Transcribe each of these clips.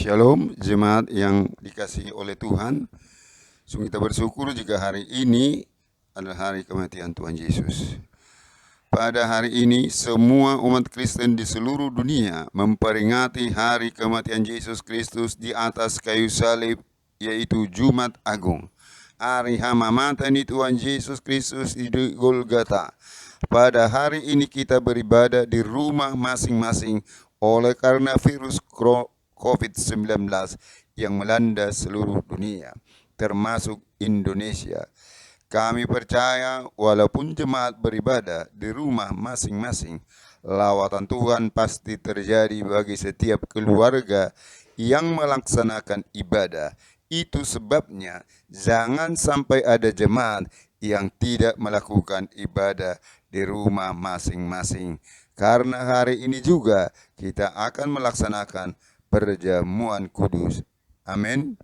Shalom, jemaat yang dikasihi oleh Tuhan. Sungguh kita bersyukur jika hari ini adalah hari kematian Tuhan Yesus. Pada hari ini, semua umat Kristen di seluruh dunia memperingati hari kematian Yesus Kristus di atas kayu salib, yaitu Jumat Agung. Hari hamamatan Tuhan Yesus Kristus di Golgota. Pada hari ini kita beribadah di rumah masing-masing oleh karena virus COVID-19 yang melanda seluruh dunia, termasuk Indonesia. Kami percaya walaupun jemaat beribadah di rumah masing-masing, lawatan Tuhan pasti terjadi bagi setiap keluarga yang melaksanakan ibadah. Itu sebabnya jangan sampai ada jemaat yang tidak melakukan ibadah di rumah masing-masing. Karena hari ini juga kita akan melaksanakan perjamuan kudus. Amin.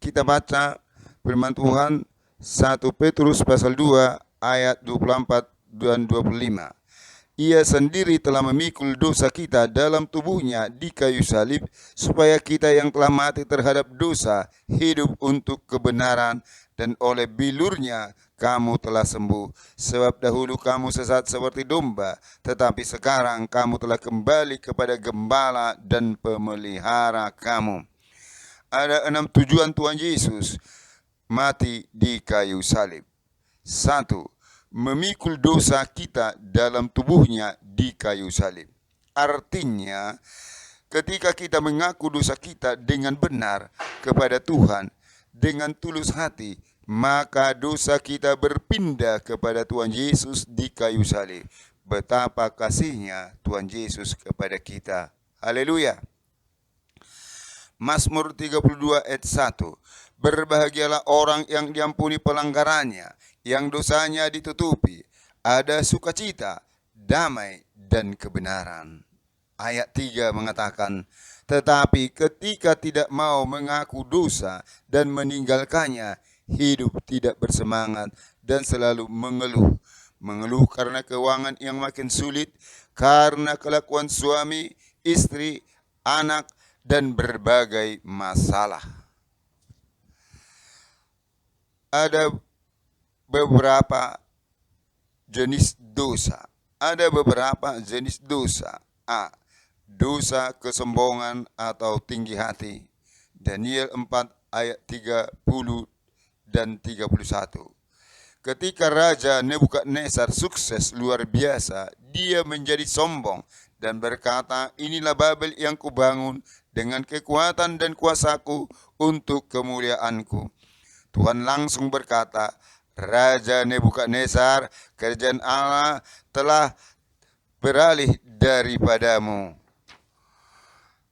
Kita baca firman Tuhan 1 Petrus pasal 2 ayat 24 dan 25. Ia sendiri telah memikul dosa kita dalam tubuhnya di kayu salib, supaya kita yang telah mati terhadap dosa hidup untuk kebenaran, dan oleh bilurnya kamu telah sembuh. Sebab dahulu kamu sesat seperti domba, tetapi sekarang kamu telah kembali kepada gembala dan pemelihara kamu. Ada 6 tujuan Tuhan Yesus mati di kayu salib. 1. Memikul dosa kita dalam tubuhnya di kayu salib. Artinya, ketika kita mengaku dosa kita dengan benar kepada Tuhan, dengan tulus hati, maka dosa kita berpindah kepada Tuhan Yesus di kayu salib. Betapa kasihnya Tuhan Yesus kepada kita. Haleluya. Mazmur 32 ayat 1. Berbahagialah orang yang diampuni pelanggarannya, yang dosanya ditutupi. Ada sukacita, damai, dan kebenaran. Ayat 3 mengatakan, tetapi ketika tidak mau mengaku dosa dan meninggalkannya, hidup tidak bersemangat dan selalu mengeluh. Mengeluh karena keuangan yang makin sulit, karena kelakuan suami, istri, anak, dan berbagai masalah. Ada beberapa jenis dosa. Ada beberapa jenis dosa. A. Dosa kesombongan atau tinggi hati. Daniel 4 ayat 30 dan 31. Ketika Raja Nebukadnezar sukses luar biasa, dia menjadi sombong dan berkata, inilah Babel yang kubangun dengan kekuatan dan kuasaku untuk kemuliaanku. Tuhan langsung berkata, Raja Nebukadnezar, kerajaan Allah telah beralih daripadamu.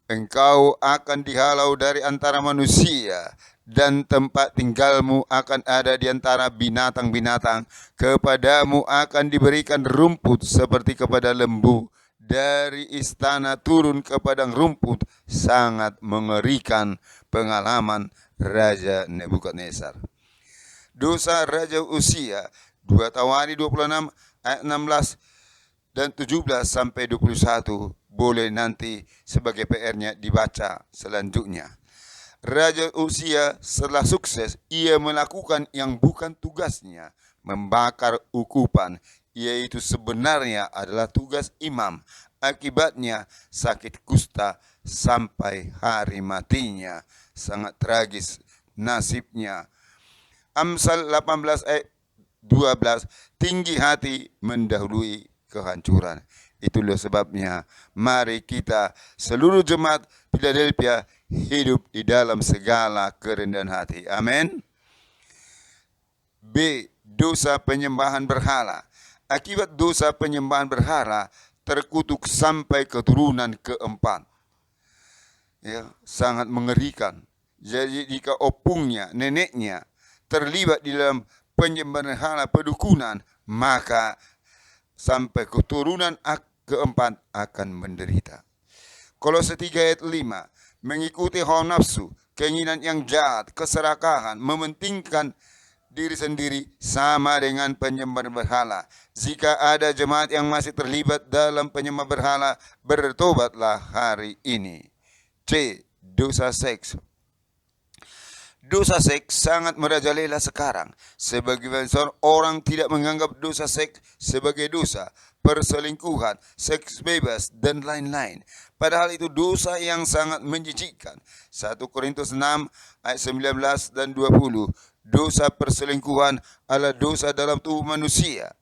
Engkau akan dihalau dari antara manusia, dan tempat tinggalmu akan ada di antara binatang-binatang. Kepadamu akan diberikan rumput seperti kepada lembu. Dari istana turun ke padang rumput. Sangat mengerikan pengalaman Raja Nebukadnezar. Dosa Raja Uzia, 2 Tawari 26 ayat 16 dan 17 sampai 21. Boleh nanti sebagai PR-nya dibaca selanjutnya. Raja Uzia setelah sukses, ia melakukan yang bukan tugasnya, membakar ukupan, yaitu sebenarnya adalah tugas imam. Akibatnya sakit kusta sampai hari matinya. Sangat tragis nasibnya. Amsal 18 ayat 12, tinggi hati mendahului kehancuran. Itulah sebabnya mari kita seluruh jemaat Philadelphia hidup di dalam segala kerendahan hati. Amin. B. Dosa penyembahan berhala. Akibat dosa penyembahan berhala terkutuk sampai keturunan keempat. Ya, sangat mengerikan. Jadi jika opungnya, neneknya terlibat di dalam penyembahan berhala pedukunan, maka sampai keturunan keempat akan menderita. Kolose 3 ayat 5, mengikuti hawa nafsu, keinginan yang jahat, keserakahan, mementingkan diri sendiri sama dengan penyembah berhala. Jika ada jemaat yang masih terlibat dalam penyembah berhala, bertobatlah hari ini. C. dosa seks. Dosa seks sangat merajalela sekarang. Sebagian besar orang tidak menganggap dosa seks sebagai dosa, perselingkuhan, seks bebas, dan lain-lain. Padahal itu dosa yang sangat menjijikkan. 1 Korintus 6 ayat 19 dan 20. Dosa perselingkuhan adalah dosa dalam tubuh manusia.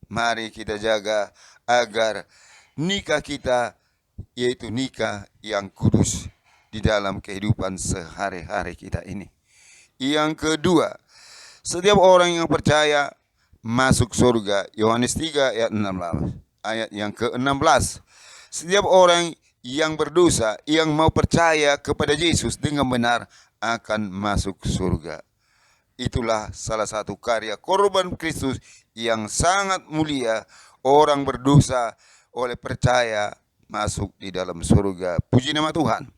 Mari kita jaga agar nikah kita yaitu nikah yang kudus di dalam kehidupan sehari-hari kita ini. Yang kedua, setiap orang yang percaya masuk surga. Yohanes 3 ayat 16. Ayat yang ke-16. Setiap orang yang berdosa, yang mau percaya kepada Yesus dengan benar akan masuk surga. Itulah salah satu karya korban Kristus yang sangat mulia. Orang berdosa oleh percaya masuk di dalam surga. Puji nama Tuhan.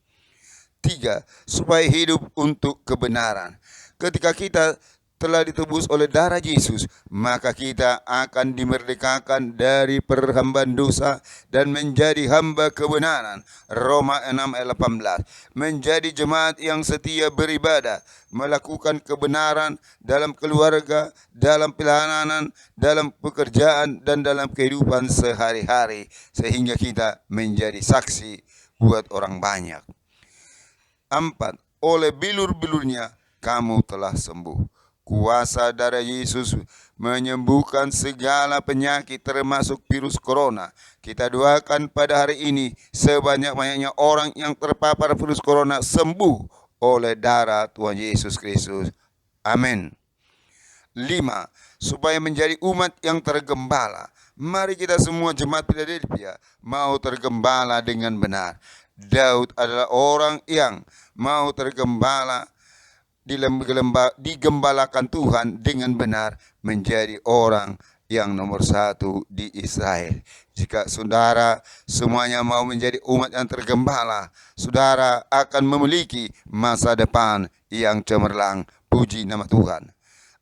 3. Supaya hidup untuk kebenaran. Ketika kita telah ditebus oleh darah Yesus, maka kita akan dimerdekakan dari perhambaan dosa dan menjadi hamba kebenaran. Roma 6 ayat 18. Menjadi jemaat yang setia beribadah, melakukan kebenaran dalam keluarga, dalam pelayanan, dalam pekerjaan, dan dalam kehidupan sehari-hari, sehingga kita menjadi saksi buat orang banyak. 4. Oleh bilur-bilurnya kamu telah sembuh. Kuasa darah Yesus menyembuhkan segala penyakit termasuk virus corona. Kita doakan pada hari ini sebanyak-banyaknya orang yang terpapar virus corona sembuh oleh darah Tuhan Yesus Kristus. Amin. 5. Supaya menjadi umat yang tergembala. Mari kita semua jemaat Philadelphia mau tergembala dengan benar. Daud adalah orang yang mau tergembala, digembalakan Tuhan dengan benar, menjadi orang yang nomor 1 di Israel. Jika saudara semuanya mau menjadi umat yang tergembala, saudara akan memiliki masa depan yang cemerlang. Puji nama Tuhan.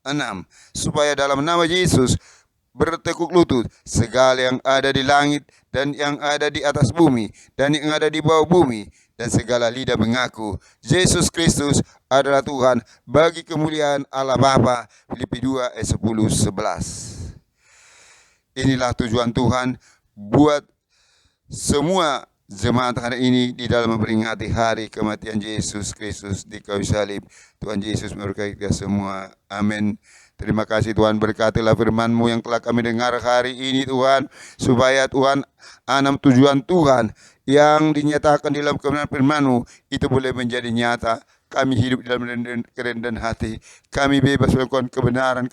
6. Supaya dalam nama Yesus bertekuk lutut segala yang ada di langit dan yang ada di atas bumi dan yang ada di bawah bumi, dan segala lidah mengaku Yesus Kristus adalah Tuhan bagi kemuliaan Allah Bapa. Filipi 2 ayat 10-11. Inilah tujuan Tuhan buat semua jemaat hari ini di dalam memperingati hari kematian Yesus Kristus di kayu salib. Tuhan Yesus memberkati kita semua. Amin. Terima kasih Tuhan, berkatilah firman-Mu yang telah kami dengar hari ini Tuhan, supaya Tuhan 6 tujuan Tuhan yang dinyatakan di dalam kebenaran firman-Mu itu boleh menjadi nyata. Kami hidup di dalam kerendahan hati, kami bebas melakukan kebenaran,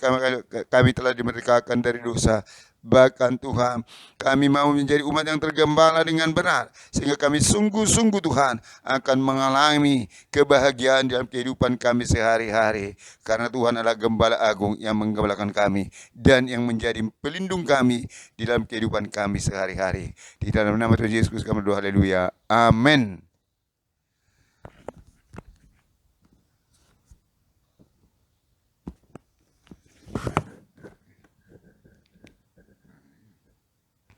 kami telah dimerdekakan dari dosa. Bahkan Tuhan, kami mau menjadi umat yang tergembala dengan benar, sehingga kami sungguh-sungguh Tuhan akan mengalami kebahagiaan dalam kehidupan kami sehari-hari. Karena Tuhan adalah Gembala Agung yang menggembalakan kami dan yang menjadi pelindung kami di dalam kehidupan kami sehari-hari. Di dalam nama Tuhan Yesus kami berdoa, haleluya, amin.